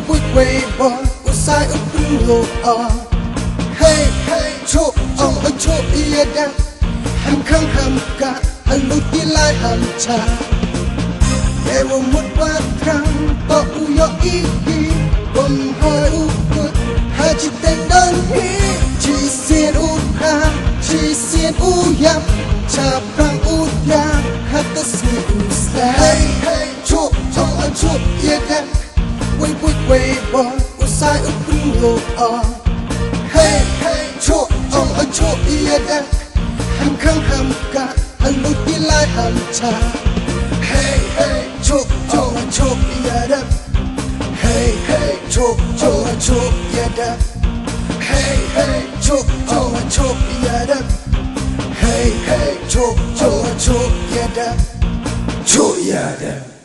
bụi quay bò của sai ước bưng lộ hey hey chốt ông ơi chốt ia đen ham khăng ham cả anh lụt đi lại ham cha để một bát trăng bỏ uyo ý bom hơi u cất hai chỉ tên đơn hi chỉ xiên u ha chỉ xiên u yam cha prang u ya hát tất si u hey hey chốt ông ơi chốt ia đen quay bụi quay bò của sai ước bưng lộ hey hey chốt ông ơi chốt ia đen ham khăng ham cả anh lụt đi lại ham cha hey hey chốt ông ơi chốt ia đen hey hey chốt ông ơi chốt ia đen hey hey chốt ông ơi chốt ia đen hey hey chốt ông ơi chốt ia đen chốt ia đen